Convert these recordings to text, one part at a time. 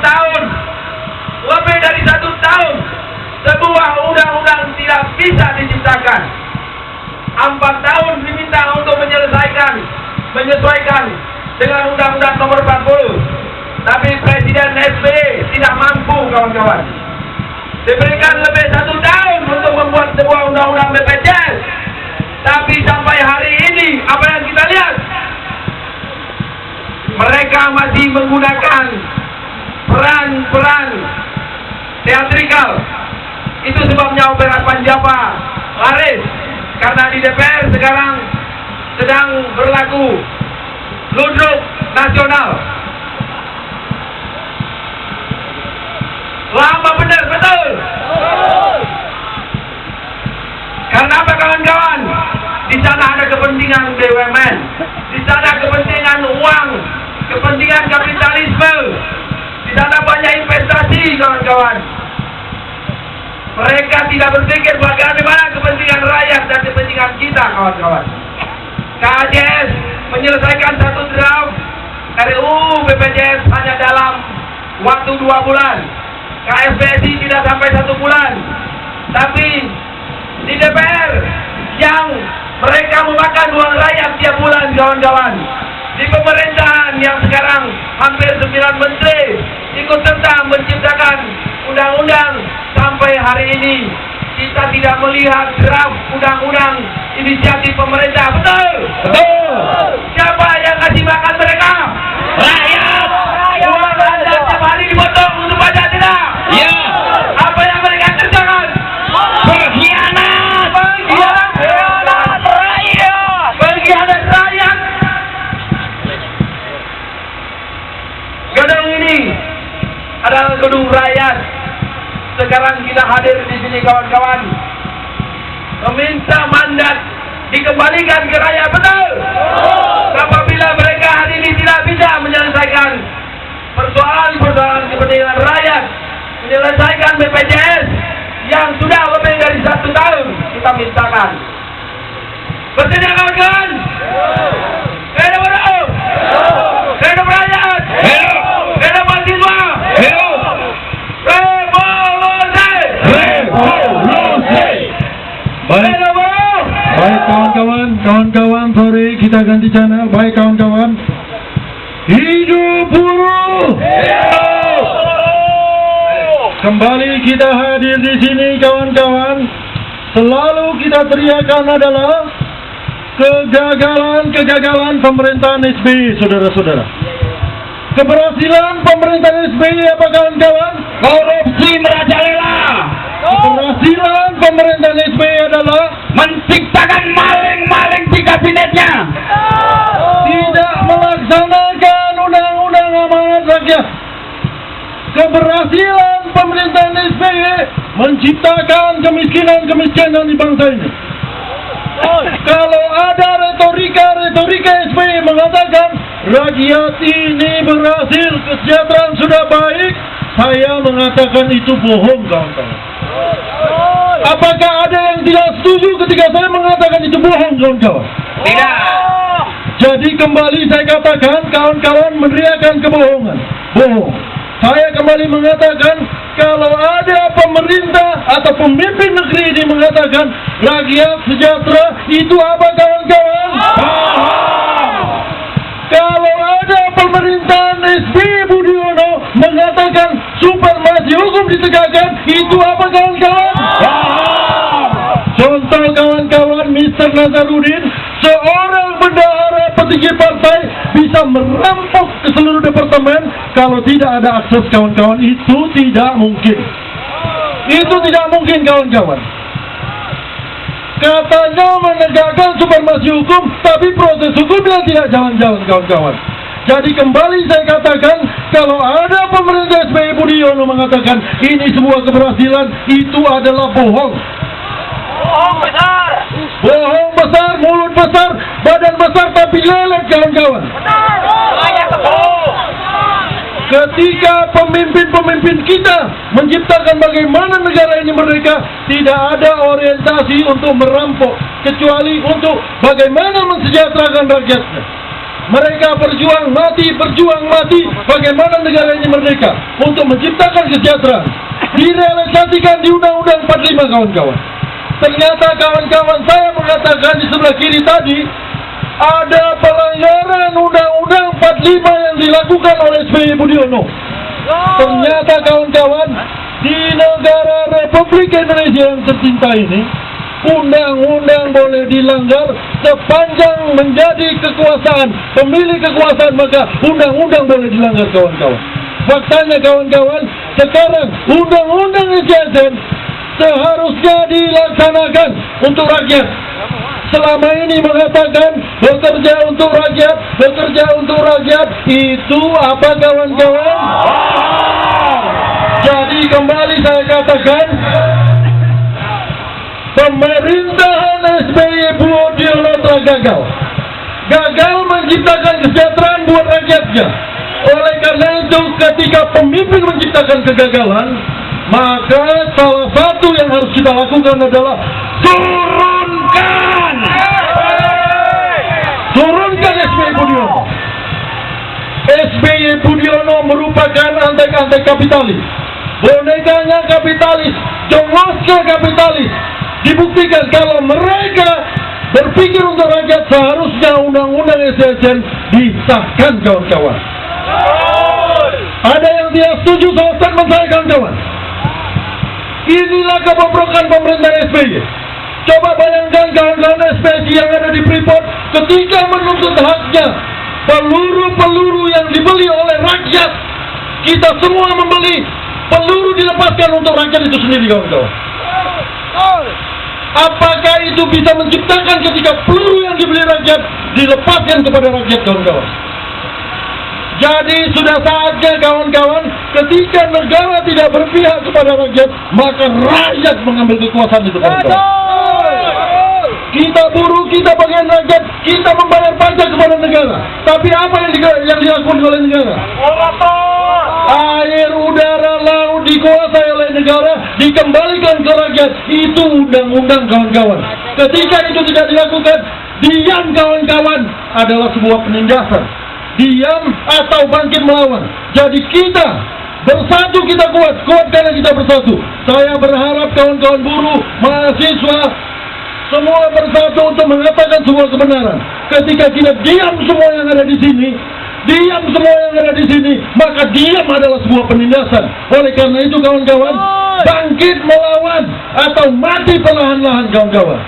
tahun, lebih dari 1 tahun, sebuah undang-undang tidak bisa diciptakan. 4 tahun diminta untuk menyesuaikan dengan Undang-Undang Nomor 40. Tapi Presiden SBY tidak mampu, kawan-kawan. Diberikan lebih 1 tahun untuk membuat sebuah undang-undang BPJS. Tapi sampai hari ini, apa yang kita lihat? Mereka masih menggunakan peran-peran teatrikal. Itu sebabnya opera Panjapa laris. Karena di DPR sekarang sedang berlaku ludruk nasional. Lama benar, betul. Karena apa, kawan-kawan? Di sana ada kepentingan BUMN, di sana kepentingan uang, kepentingan kapitalisme, di sana banyak investasi, kawan-kawan. Mereka tidak berpikir bagaimana kepentingan rakyat dan kepentingan kita, kawan-kawan. KJS menyelesaikan 1 draft RUU BPJS hanya dalam waktu 2 bulan. KSPSI tidak sampai 1 bulan. Tapi di DPR yang mereka memakan uang rakyat tiap bulan, kawan-kawan. Di pemerintahan yang sekarang hampir 9 menteri ikut serta menciptakan undang-undang. Sampai hari ini kita tidak melihat draft undang-undang inisiatif pemerintah. Betul? Betul. Siapa yang ngasih makan mereka? Rakyat. Uang Anda tiap hari dipotong untuk pajak tidak? Ya. Apa yang mereka kerjakan? Pengkhianat. Pengkhianat rakyat. Pengkhianat rakyat. Gedung ini adalah gedung rakyat. Sekarang kita hadir di sini, kawan-kawan, meminta mandat dikembalikan ke rakyat. Betul? Apabila mereka hari ini tidak bisa menyelesaikan persoalan-persoalan kepentingan rakyat, menyelesaikan BPJS yang sudah lebih dari 1 tahun kita mintakan. Betul ya, kawan-kawan? Hidup rakyat! Hidup rakyat! Hidup mahasiswa! Baik kawan-kawan, sorry kita ganti channel. Baik kawan-kawan, hidup buruh. Kembali kita hadir di sini, kawan-kawan. Selalu kita teriakan adalah kegagalan pemerintahan SBY, saudara-saudara. Keberhasilan pemerintahan SBY apa, kawan-kawan? Korupsi merajalela. Keberhasilan pemerintahan SBY adalah menciptakan maling-maling di kabinetnya. tidak melaksanakan undang-undang amanat rakyat. Keberhasilan pemerintahan SBY menciptakan kemiskinan di bangsa ini. Kalau ada retorika SBY mengatakan rakyat ini berhasil, kesejahteraan sudah baik, saya mengatakan itu bohong, kawan-kawan. Apakah ada yang tidak setuju ketika saya mengatakan itu bohong, kawan-kawan? Tidak. Jadi kembali saya katakan, kawan-kawan meneriakan kebohongan. Bohong. Saya kembali mengatakan, kalau ada pemerintah atau pemimpin negeri ini mengatakan rakyat sejahtera, itu apa, kawan-kawan? Kalau ada pemerintahan SBY Budiono mengatakan supremasi hukum ditegakkan, itu apa, kawan-kawan? Contoh, kawan-kawan, Mr. Nazarudin, seorang bendahara petinggi partai bisa merampok ke seluruh departemen. Kalau tidak ada akses, kawan-kawan, itu tidak mungkin. Itu tidak mungkin, kawan-kawan. Katanya menegakkan supremasi hukum, tapi proses hukumnya tidak jalan-jalan, kawan-kawan. Jadi kembali saya katakan, kalau ada pemerintah SBY Budiono mengatakan ini sebuah keberhasilan, itu adalah bohong. Bohong besar. Bohong besar, mulut besar, badan besar tapi lelet, kawan-kawan. Banyak bohong. Ketika pemimpin-pemimpin kita menciptakan bagaimana negara ini merdeka, tidak ada orientasi untuk merampok, kecuali untuk bagaimana mensejahterakan rakyatnya. Mereka berjuang mati bagaimana negara ini merdeka untuk menciptakan kesejahteraan. Direalisasikan di Undang-Undang 45 kawan-kawan. Ternyata kawan-kawan saya mengatakan di sebelah kiri tadi ada pelanggaran Undang-Undang 45 yang dilakukan oleh SBY Budiono. Ternyata kawan-kawan, di negara Republik Indonesia yang tercinta ini, undang-undang boleh dilanggar sepanjang menjadi kekuasaan, pemilik kekuasaan, maka undang-undang boleh dilanggar kawan-kawan. Faktanya kawan-kawan, sekarang undang-undang SSN seharusnya dilaksanakan untuk rakyat. Selama ini mengatakan bekerja untuk rakyat, itu apa kawan-kawan? Jadi kembali saya katakan, pemerintahan SBY Budiono telah gagal menciptakan kesejahteraan buat rakyatnya. Oleh karena itu, ketika pemimpin menciptakan kegagalan, maka salah satu yang harus kita lakukan adalah turunkan SBY Budiono. SBY Budiono merupakan antek-antek kapitalis, bonekanya kapitalis, jongosnya kapitalis. Dibuktikan kalau mereka berpikir untuk rakyat, seharusnya undang-undang SSN disahkan kawan-kawan. Ada yang tidak setuju sama statement saya kawan-kawan. Inilah kebobrokan pemerintah SBY. Coba bayangkan kawan-kawan SPSI yang ada di Freeport ketika menuntut haknya. Peluru-peluru yang dibeli oleh rakyat, kita semua membeli. Peluru dilepaskan untuk rakyat itu sendiri kawan-kawan. Apakah itu bisa menciptakan ketika peluru yang dibeli rakyat dilepaskan kepada rakyat kawan-kawan? Jadi sudah saatnya kawan-kawan, ketika negara tidak berpihak kepada rakyat, maka rakyat mengambil kekuasaan itu kawan-kawan. Kita buruh, kita bagian rakyat, kita membayar pajak kepada negara. Tapi apa yang dilakukan oleh negara? Air, udara, laut dikuasai oleh negara, dikembalikan ke rakyat. Itu undang-undang kawan-kawan. Ketika itu tidak dilakukan, diam kawan-kawan adalah sebuah penindasan. Diam atau bangkit melawan. Jadi kita bersatu, kita kuat karena kita bersatu. Saya berharap kawan-kawan buruh, mahasiswa, semua bersatu untuk mengatakan sebuah kebenaran. Ketika kita diam semua yang ada di sini, maka diam adalah sebuah penindasan. Oleh karena itu kawan-kawan, bangkit melawan atau mati perlahan-lahan kawan-kawan.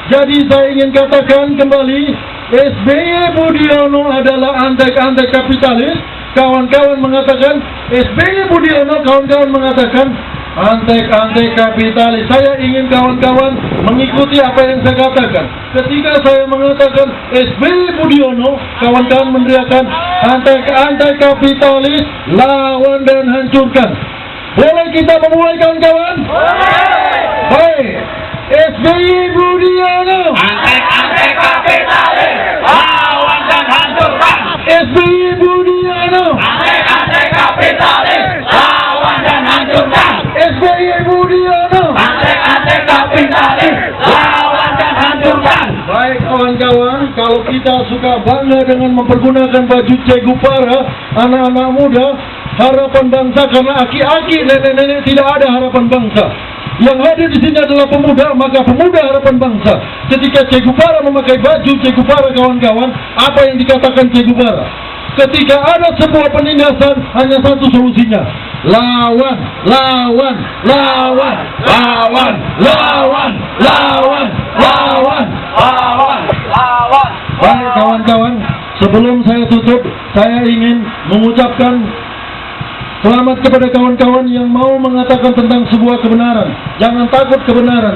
Jadi saya ingin katakan kembali, SBY Budiono adalah antek-antek kapitalis. Kawan-kawan mengatakan SBY Budiono, kawan-kawan mengatakan antek-antek kapitalis. Saya ingin kawan-kawan mengikuti apa yang saya katakan. Ketika saya mengatakan SBY Budiono, kawan-kawan meneriakan antek-antek kapitalis, lawan dan hancurkan. Boleh kita memulai kawan-kawan? Baik. SBY Budiono, Antek-antek kapitalis, lawan dan hancurkan. SBY Budiono, Antek-antek kapitalis, lawan dan hancurkan. SBY Budiono. Antek-antek kapitalis, lawan dan hancurkan. Baik kawan-kawan, kalau kita suka bangga dengan mempergunakan baju Che Guevara, anak-anak muda, harapan bangsa, karena aki-aki, nenek-nenek tidak ada harapan bangsa. Yang hadir di sini adalah pemuda, maka pemuda harapan bangsa. Ketika Che Guevara memakai baju Che Guevara kawan-kawan, apa yang dikatakan Che Guevara? Ketika ada sebuah penindasan, hanya satu solusinya: lawan, lawan, lawan, lawan, lawan, lawan, lawan, lawan, lawan. Baik kawan-kawan, sebelum saya tutup, saya ingin mengucapkan selamat kepada kawan-kawan yang mau mengatakan tentang sebuah kebenaran. Jangan takut kebenaran.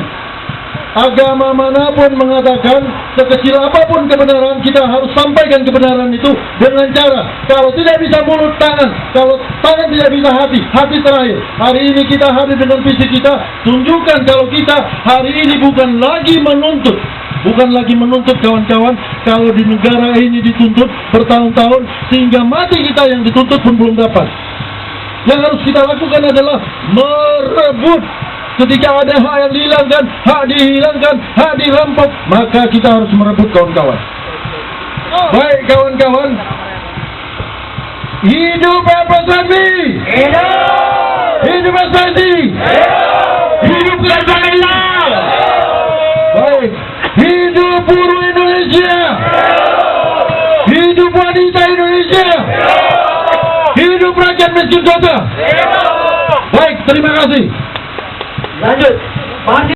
Agama manapun mengatakan, sekecil apapun kebenaran, kita harus sampaikan kebenaran itu dengan cara, kalau tidak bisa mulut, tangan. Kalau tangan tidak bisa, hati terakhir. Hari ini kita hadir dengan fisik kita, tunjukkan kalau kita hari ini bukan lagi menuntut. Bukan lagi menuntut kawan-kawan. Kalau di negara ini dituntut bertahun-tahun, sehingga mati kita yang dituntut pun belum dapat. Yang harus kita lakukan adalah merebut ketika ada hak yang dihilangkan, hak dihilangkan, hak dirampok, maka kita harus merebut kawan-kawan. Baik kawan-kawan, hidup FSMB, hidup SSI, hidup Garuda, baik, hidup buruh Indonesia, hidup wanita Indonesia, hidup rakyat miskin kota. Baik, terima kasih. Lanjut.